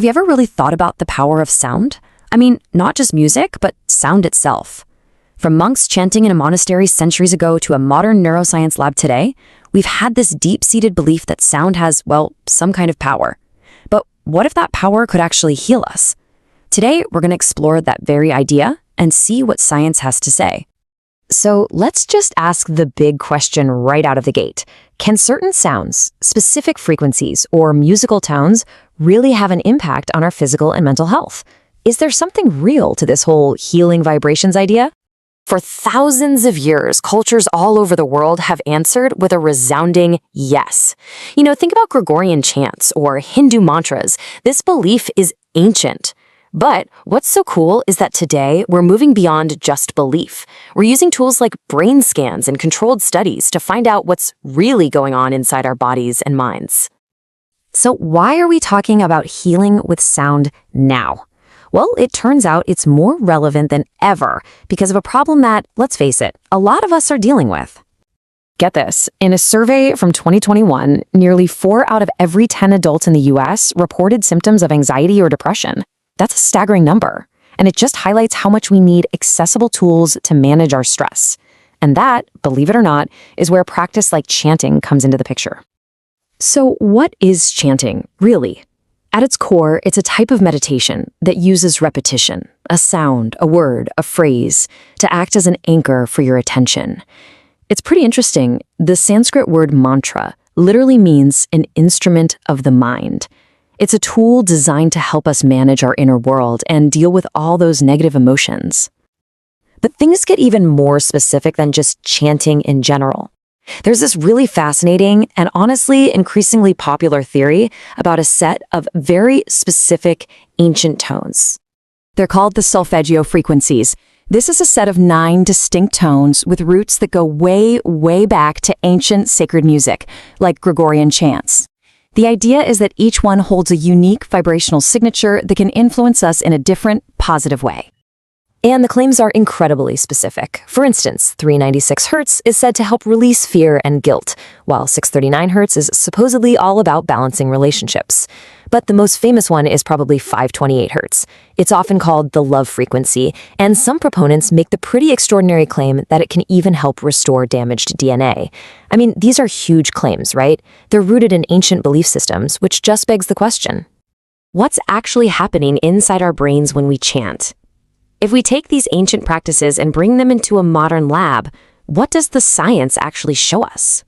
Have you ever really thought about the power of sound? I mean, not just music, but sound itself. From monks chanting in a monastery centuries ago to a modern neuroscience lab today, we've had this deep-seated belief that sound has, well, some kind of power. But what if that power could actually heal us? Today, we're going to explore that very idea and see what science has to say. So let's just ask the big question right out of the gate. Can certain sounds, specific frequencies, or musical tones really have an impact on our physical and mental health? Is there something real to this whole healing vibrations idea? For thousands of years, cultures all over the world have answered with a resounding yes. Think about Gregorian chants or Hindu mantras. This belief is ancient. But what's so cool is that today we're moving beyond just belief. We're using tools like brain scans and controlled studies to find out what's really going on inside our bodies and minds. So why are we talking about healing with sound now? Well, it turns out it's more relevant than ever because of a problem that, let's face it, a lot of us are dealing with. Get this, in a survey from 2021, nearly 4 out of every 10 adults in the US reported symptoms of anxiety or depression. That's a staggering number, and it just highlights how much we need accessible tools to manage our stress. And that, believe it or not, is where practice like chanting comes into the picture. So what is chanting, really? At its core, it's a type of meditation that uses repetition, a sound, a word, a phrase, to act as an anchor for your attention. It's pretty interesting. The Sanskrit word mantra literally means an instrument of the mind. It's a tool designed to help us manage our inner world and deal with all those negative emotions. But things get even more specific than just chanting in general. There's this really fascinating and honestly increasingly popular theory about a set of very specific ancient tones. They're called the solfeggio frequencies. This is a set of 9 distinct tones with roots that go way, way back to ancient sacred music, like Gregorian chants. The idea is that each one holds a unique vibrational signature that can influence us in a different, positive way. And the claims are incredibly specific. For instance, 396 Hz is said to help release fear and guilt, while 639 Hz is supposedly all about balancing relationships. But the most famous one is probably 528 Hz. It's often called the love frequency, and some proponents make the pretty extraordinary claim that it can even help restore damaged DNA. I mean, these are huge claims, right? They're rooted in ancient belief systems, which just begs the question: what's actually happening inside our brains when we chant? If we take these ancient practices and bring them into a modern lab, what does the science actually show us?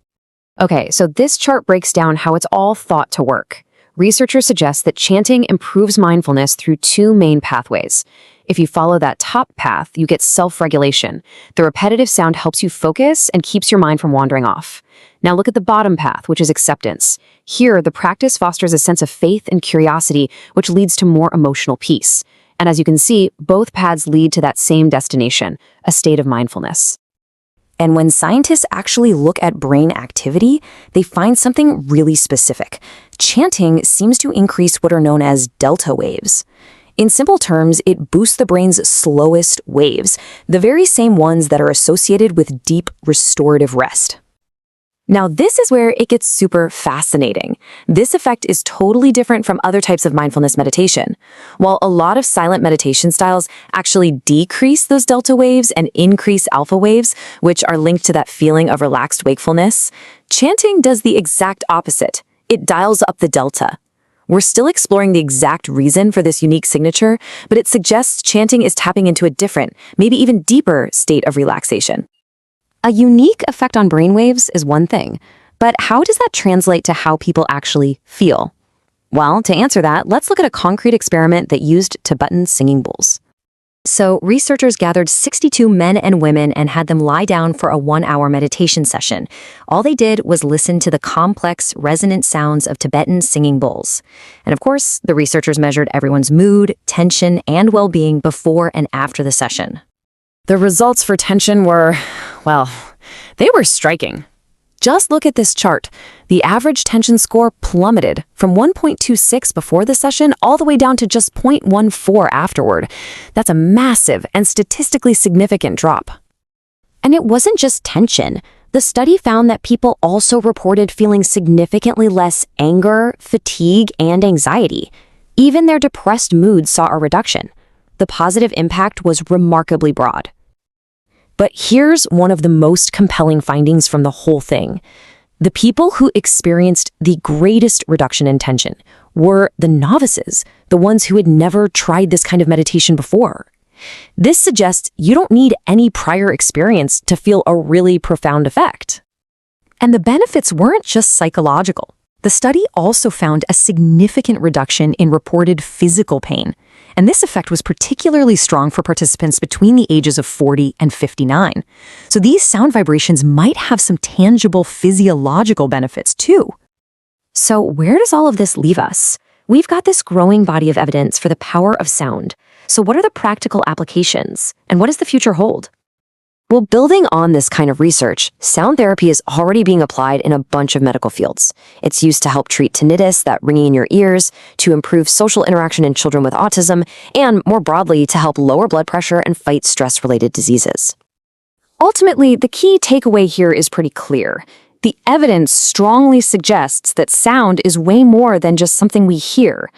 Okay, so this chart breaks down how it's all thought to work. Researchers suggest that chanting improves mindfulness through 2 main pathways. If you follow that top path, you get self-regulation. The repetitive sound helps you focus and keeps your mind from wandering off. Now look at the bottom path, which is acceptance. Here, the practice fosters a sense of faith and curiosity, which leads to more emotional peace. And as you can see, both paths lead to that same destination, a state of mindfulness. And when scientists actually look at brain activity, they find something really specific. Chanting seems to increase what are known as delta waves. In simple terms, it boosts the brain's slowest waves, the very same ones that are associated with deep restorative rest. Now, this is where it gets super fascinating. This effect is totally different from other types of mindfulness meditation. While a lot of silent meditation styles actually decrease those delta waves and increase alpha waves, which are linked to that feeling of relaxed wakefulness, chanting does the exact opposite. It dials up the delta. We're still exploring the exact reason for this unique signature, but it suggests chanting is tapping into a different, maybe even deeper state of relaxation. A unique effect on brainwaves is one thing, but how does that translate to how people actually feel? Well, to answer that, let's look at a concrete experiment that used Tibetan singing bowls. So researchers gathered 62 men and women and had them lie down for a 1-hour meditation session. All they did was listen to the complex, resonant sounds of Tibetan singing bowls. And of course, the researchers measured everyone's mood, tension, and well-being before and after the session. The results for tension were, well, they were striking. Just look at this chart. The average tension score plummeted from 1.26 before the session all the way down to just 0.14 afterward. That's a massive and statistically significant drop. And it wasn't just tension. The study found that people also reported feeling significantly less anger, fatigue, and anxiety. Even their depressed moods saw a reduction. The positive impact was remarkably broad. But here's one of the most compelling findings from the whole thing. The people who experienced the greatest reduction in tension were the novices, the ones who had never tried this kind of meditation before. This suggests you don't need any prior experience to feel a really profound effect. And the benefits weren't just psychological. The study also found a significant reduction in reported physical pain, and this effect was particularly strong for participants between the ages of 40 and 59. So these sound vibrations might have some tangible physiological benefits too. So where does all of this leave us? We've got this growing body of evidence for the power of sound. So what are the practical applications, and what does the future hold? Well, building on this kind of research, sound therapy is already being applied in a bunch of medical fields. It's used to help treat tinnitus, that ringing in your ears, to improve social interaction in children with autism, and more broadly, to help lower blood pressure and fight stress-related diseases. Ultimately, the key takeaway here is pretty clear. The evidence strongly suggests that sound is way more than just something we hear.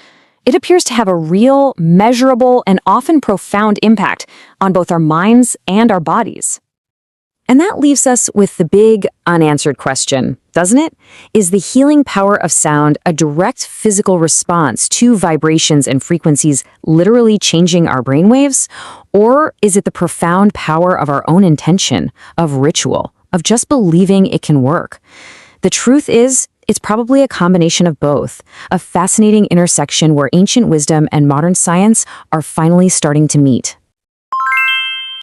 It appears to have a real, measurable, and often profound impact on both our minds and our bodies. And that leaves us with the big, unanswered question, doesn't it? Is the healing power of sound a direct physical response to vibrations and frequencies literally changing our brainwaves? Or is it the profound power of our own intention, of ritual, of just believing it can work? The truth is, it's probably a combination of both, a fascinating intersection where ancient wisdom and modern science are finally starting to meet.